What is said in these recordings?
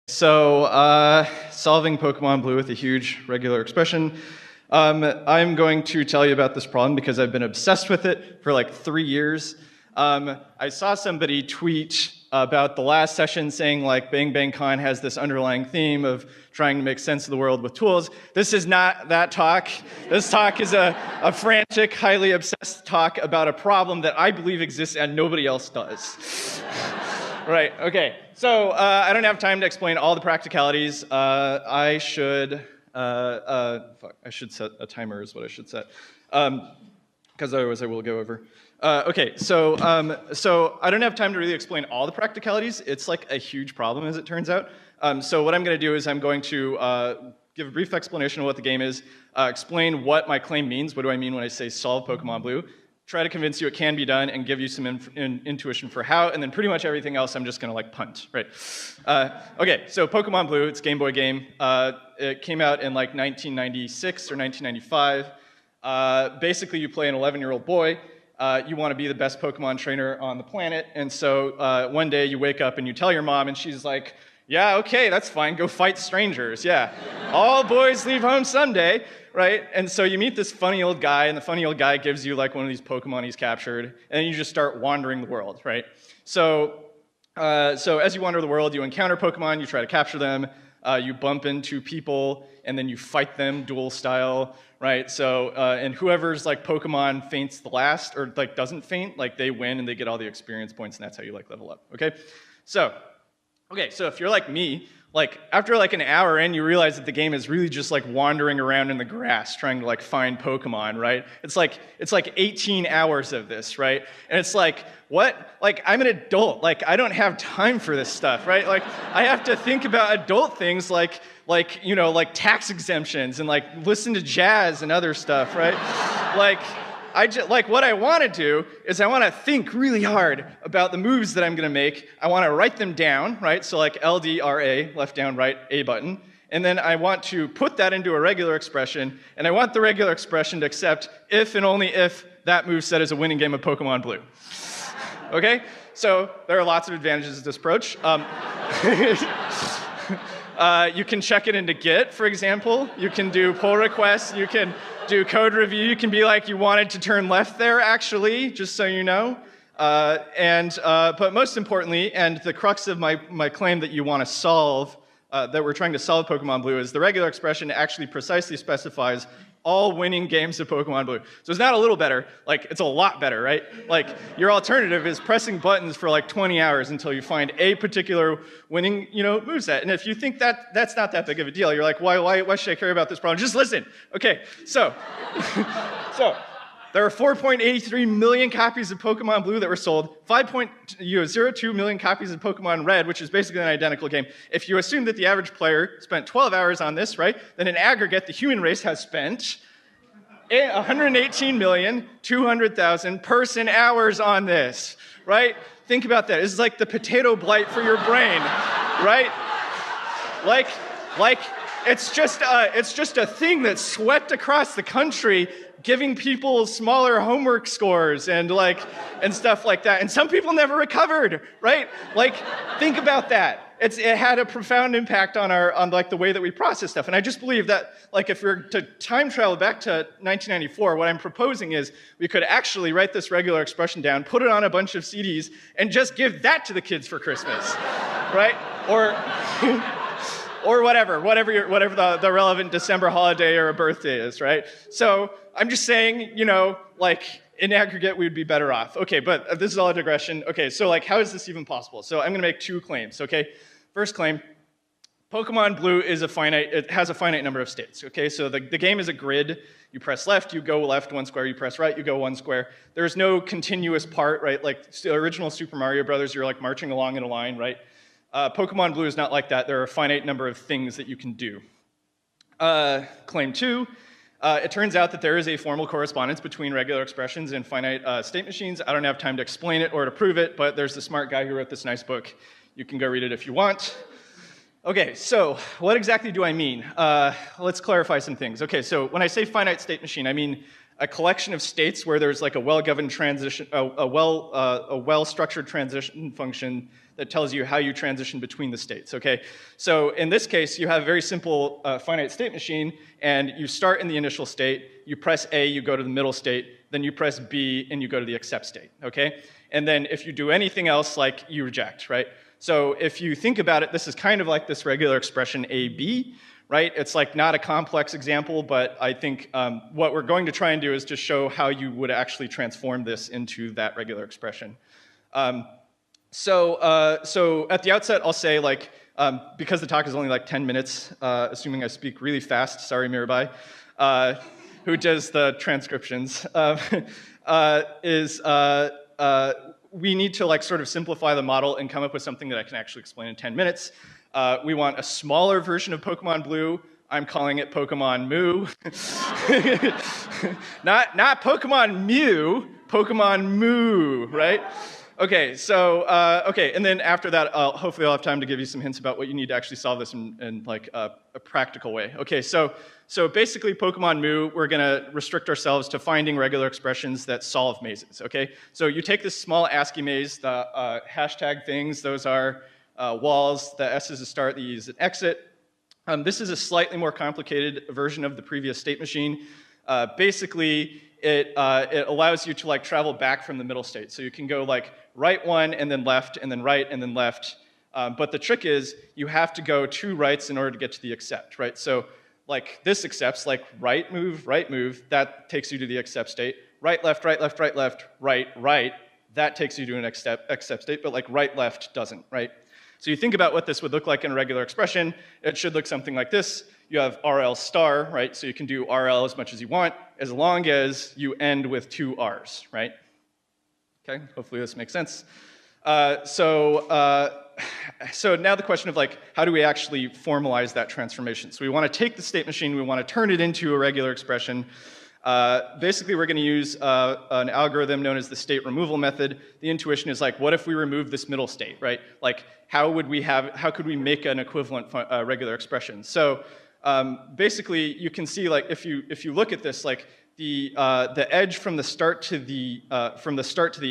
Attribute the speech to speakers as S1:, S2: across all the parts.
S1: So, solving Pokemon Blue with a huge regular expression. I'm going to tell you about this problem because I've been obsessed with it for like 3 years. I saw somebody tweet about the last session saying like Bang Bang Con has this underlying theme of trying to make sense of the world with tools. This is not that talk. This talk is a frantic, highly obsessed talk about a problem that I believe exists and nobody else does. Right, okay. So I don't have time to explain all the practicalities. I should set a timer is what I should set. Because otherwise I will go over. Okay, so I don't have time to really explain all the practicalities. It's like a huge problem, as it turns out. So what I'm going to do is I'm going to give a brief explanation of what the game is, explain what my claim means. What do I mean when I say solve Pokemon Blue? Try to convince you it can be done and give you some intuition for how, and then pretty much everything else I'm just going to like punt, right? Okay, so Pokemon Blue, it's a Game Boy game. It came out in like 1996 or 1995. Basically, you play an 11-year-old boy. You want to be the best Pokemon trainer on the planet, and so one day you wake up and you tell your mom, and she's like, yeah, okay, that's fine, go fight strangers, yeah. All boys leave home someday. Right? And so you meet this funny old guy, and the funny old guy gives you like one of these Pokemon he's captured, and then you just start wandering the world, right? So as you wander the world, you encounter Pokemon, you try to capture them, you bump into people, and then you fight them duel style, right? So, and whoever's like Pokemon faints the last, or like doesn't faint, like they win and they get all the experience points, and that's how you like level up, okay? So if you're like me, like after like an hour in, you realize that the game is really just like wandering around in the grass trying to like find Pokemon, right? It's like 18 hours of this, right? And it's like, what? Like I'm an adult, like I don't have time for this stuff, right? Like I have to think about adult things like you know, like tax exemptions and like listen to jazz and other stuff, right? Like what I want to do is I want to think really hard about the moves that I'm going to make. I want to write them down, right? So like LDRA, left, down, right, A button. And then I want to put that into a regular expression, and I want the regular expression to accept if and only if that moveset is a winning game of Pokemon Blue. Okay? So there are lots of advantages to this approach. You can check it into Git, for example. You can do pull requests. You can do code review. You can be like, you wanted to turn left there, actually, just so you know. But most importantly, and the crux of my claim that you want to solve, that we're trying to solve Pokemon Blue, is the regular expression actually precisely specifies all winning games of Pokemon Blue. So it's not a little better, like it's a lot better, right? Like your alternative is pressing buttons for like 20 hours until you find a particular winning, you know, moveset. And if you think that that's not that big of a deal, you're like, why should I care about this problem? Just listen. Okay, so there are 4.83 million copies of Pokemon Blue that were sold, 5.02 million copies of Pokemon Red, which is basically an identical game. If you assume that the average player spent 12 hours on this, right, then in aggregate, the human race has spent 118,200,000 person hours on this, right? Think about that. This is like the potato blight for your brain, right? Like it's just a thing that swept across the country, giving people smaller homework scores and stuff like that. And some people never recovered, right? Like, think about that. It had a profound impact on like the way that we process stuff. And I just believe that, like, if we were to time travel back to 1994, what I'm proposing is we could actually write this regular expression down, put it on a bunch of CDs, and just give that to the kids for Christmas, right? Or whatever the relevant December holiday or a birthday is, right? So I'm just saying, you know, like in aggregate, we would be better off. Okay, but this is all a digression. Okay, so like, how is this even possible? So I'm going to make 2 claims, okay? First claim, Pokemon Blue is it has a finite number of states, okay? So the game is a grid. You press left, you go left 1 square, you press right, you go 1 square. There's no continuous part, right? Like the original Super Mario Brothers, you're like marching along in a line, right? Pokemon Blue is not like that. There are a finite number of things that you can do. Claim 2, it turns out that there is a formal correspondence between regular expressions and finite state machines. I don't have time to explain it or to prove it, but there's a smart guy who wrote this nice book. You can go read it if you want. Okay, so what exactly do I mean? Let's clarify some things. Okay, so when I say finite state machine, I mean a collection of states where there's like a well-governed transition, a well-structured transition function that tells you how you transition between the states, okay? So in this case, you have a very simple finite state machine, and you start in the initial state, you press A, you go to the middle state, then you press B, and you go to the accept state, okay? And then if you do anything else, like, you reject, right? So if you think about it, this is kind of like this regular expression AB, right? It's like not a complex example, but I think what we're going to try and do is just show how you would actually transform this into that regular expression. So at the outset, I'll say, like, because the talk is only like 10 minutes, assuming I speak really fast, sorry Mirabai, who does the transcriptions, we need to like sort of simplify the model and come up with something that I can actually explain in 10 minutes. We want a smaller version of Pokemon Blue. I'm calling it Pokemon Moo. not Pokemon Mew, Pokemon Moo, right? Okay, so, and then after that, hopefully I'll have time to give you some hints about what you need to actually solve this in like a practical way. Okay, so basically Pokemon Moo, we're gonna restrict ourselves to finding regular expressions that solve mazes, okay? So you take this small ASCII maze, the hashtag things, those are walls, the S is a start, the E is an exit. This is a slightly more complicated version of the previous state machine. Basically, it allows you to like travel back from the middle state. So you can go like right one and then left and then right and then left. But the trick is you have to go 2 rights in order to get to the accept, right? So like this accepts, like right move, that takes you to the accept state. Right, left, right, left, right, left, right, right, that takes you to an accept state, but like right, left doesn't, right? So you think about what this would look like in a regular expression. It should look something like this. You have RL star, right? So you can do RL as much as you want, as long as you end with 2 Rs, right? Okay, hopefully this makes sense. So now the question of like, how do we actually formalize that transformation? So we want to take the state machine, we want to turn it into a regular expression. Basically, we're going to use an algorithm known as the state removal method. The intuition is like, what if we remove this middle state, right? Like, how could we make an equivalent regular expression? So basically, you can see like if you look at this, like the edge from the start to the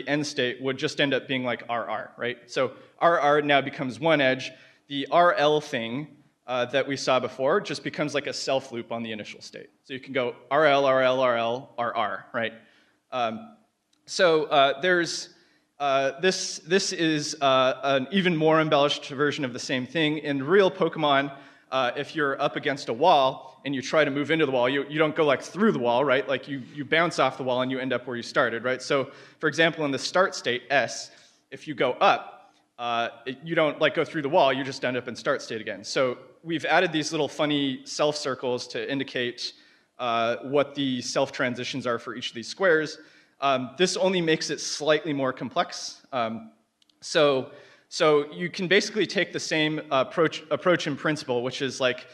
S1: end state would just end up being like RR, right? So RR now becomes one edge. The RL thing that we saw before just becomes like a self loop on the initial state. So you can go RL, RL, RL, RR, right? This is an even more embellished version of the same thing. In real Pokemon, if you're up against a wall and you try to move into the wall, you don't go like through the wall, right? Like you bounce off the wall and you end up where you started, right? So for example, in the start state, S, if you go up, you don't like go through the wall, you just end up in start state again. So we've added these little funny self circles to indicate what the self transitions are for each of these squares. This only makes it slightly more complex. So you can basically take the same approach in principle, which is like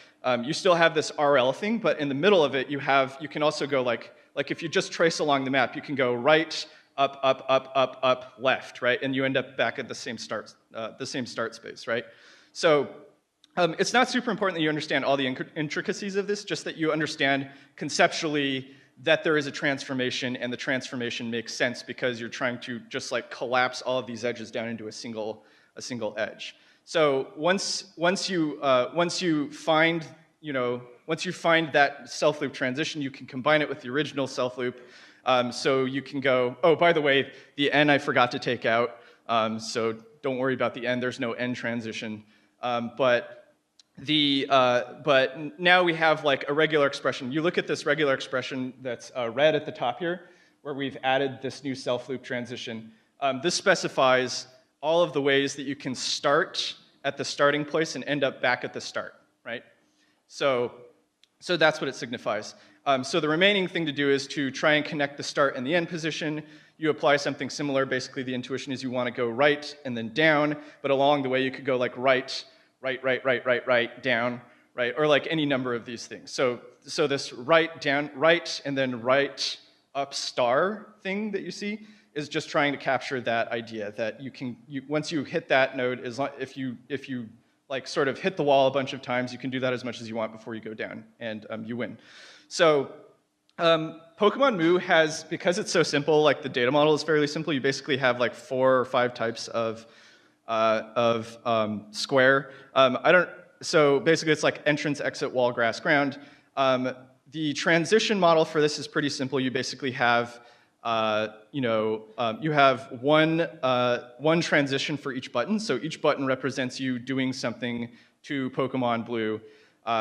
S1: you still have this RL thing, but in the middle of it you can also go like if you just trace along the map, you can go right, up, up, up, up, up, left, right, and you end up back at the same start space, right? So it's not super important that you understand all the intricacies of this, just that you understand conceptually that there is a transformation, and the transformation makes sense because you're trying to just like collapse all of these edges down into a single edge. So once you find that self loop transition, you can combine it with the original self loop. So you can go, oh, by the way, the N I forgot to take out, so don't worry about the N, there's no N transition. But now we have like a regular expression. You look at this regular expression that's red at the top here, where we've added this new self loop transition. This specifies all of the ways that you can start at the starting place and end up back at the start, right? So that's what it signifies. So the remaining thing to do is to try and connect the start and the end position. You apply something similar. Basically, the intuition is you want to go right and then down, but along the way you could go like right, down, right, or like any number of these things. So this right, down, right, and then right, up, star thing that you see is just trying to capture that idea that once you hit that node, if you like sort of hit the wall a bunch of times, you can do that as much as you want before you go down, and you win. So Pokemon Moo has, because it's so simple, like the data model is fairly simple. You basically have like 4 or 5 types of square. So basically it's like entrance, exit, wall, grass, ground. The transition model for this is pretty simple. You basically have, you have one transition for each button. So each button represents you doing something to Pokemon Blue.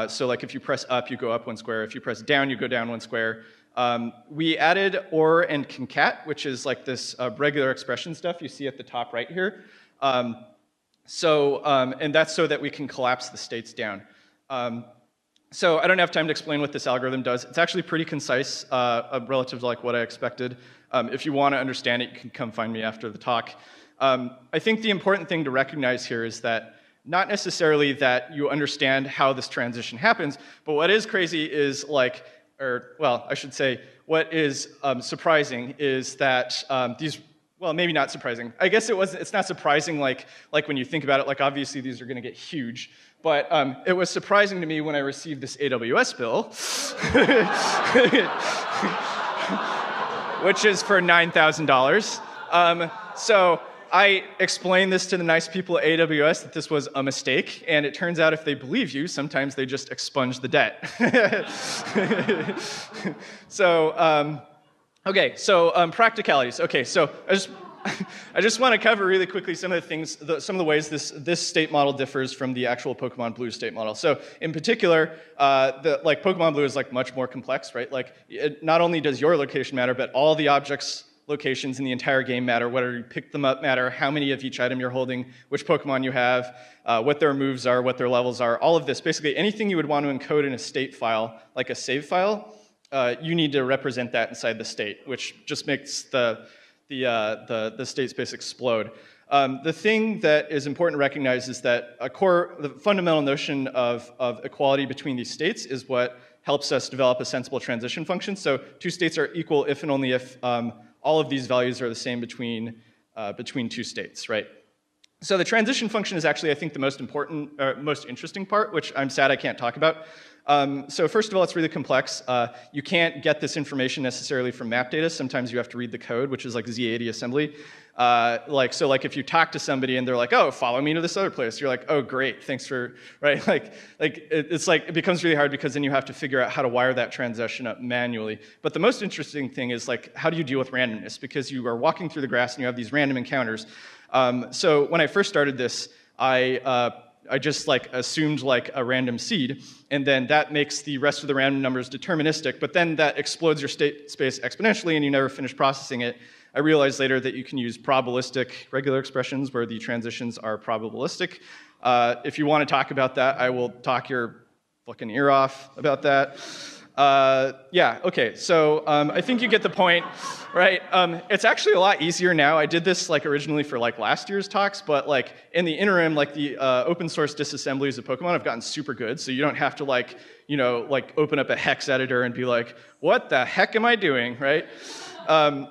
S1: So like if you press up, you go up 1 square. If you press down, you go down 1 square. We added OR and concat, which is like this regular expression stuff you see at the top right here. And that's so that we can collapse the states down. So I don't have time to explain what this algorithm does. It's actually pretty concise relative to like what I expected. If you want to understand it, you can come find me after the talk. I think the important thing to recognize here is that not necessarily that you understand how this transition happens, but what is crazy is like, well, I should say, what is surprising is that well, maybe not surprising. I guess it's not surprising like when you think about it, like obviously these are gonna get huge, but it was surprising to me when I received this AWS bill, which is for $9,000. So I explained this to the nice people at AWS that this was a mistake, and it turns out if they believe you, sometimes they just expunge the debt. So, okay, so practicalities. Okay, so I just want to cover really quickly some of the things, some of the ways this state model differs from the actual Pokemon Blue state model. So in particular, like Pokemon Blue is like much more complex, right? Like not only does your location matter, but all the objects locations in the entire game matter, whether you pick them up matter, how many of each item you're holding, which Pokemon you have, what their moves are, what their levels are, all of this. Basically anything you would want to encode in a state file, like a save file, you need to represent that inside the state, which just makes the state space explode. The thing that is important to recognize is that the fundamental notion of equality between these states is what helps us develop a sensible transition function. So 2 states are equal if and only if all of these values are the same between 2 states, right? So the transition function is actually, I think, the most important, most interesting part, which I'm sad I can't talk about. So first of all, it's really complex. You can't get this information necessarily from map data. Sometimes you have to read the code, which is like Z80 assembly. So if you talk to somebody and they're like, oh, follow me to this other place, you're like, oh, great, thanks for, right? It becomes really hard because then you have to figure out how to wire that transition up manually. But the most interesting thing is like, how do you deal with randomness? Because you are walking through the grass and you have these random encounters. So when I first started this, I just like assumed like a random seed, and then that makes the rest of the random numbers deterministic, but then that explodes your state space exponentially and you never finish processing it. I realized later that you can use probabilistic regular expressions where the transitions are probabilistic. If you want to talk about that, I will talk your fucking ear off about that. Yeah, okay, so I think you get the point, right? It's actually a lot easier now. I did this like originally for like last year's talks, but like in the interim, like the open source disassemblies of Pokemon have gotten super good, so you don't have to like, open up a hex editor and be like, what the heck am I doing, right?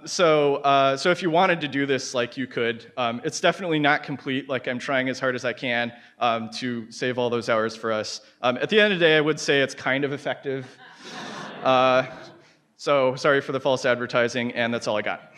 S1: So if you wanted to do this, like you could. It's definitely not complete. Like I'm trying as hard as I can to save all those hours for us. At the end of the day, I would say it's kind of effective. So sorry for the false advertising, and that's all I got.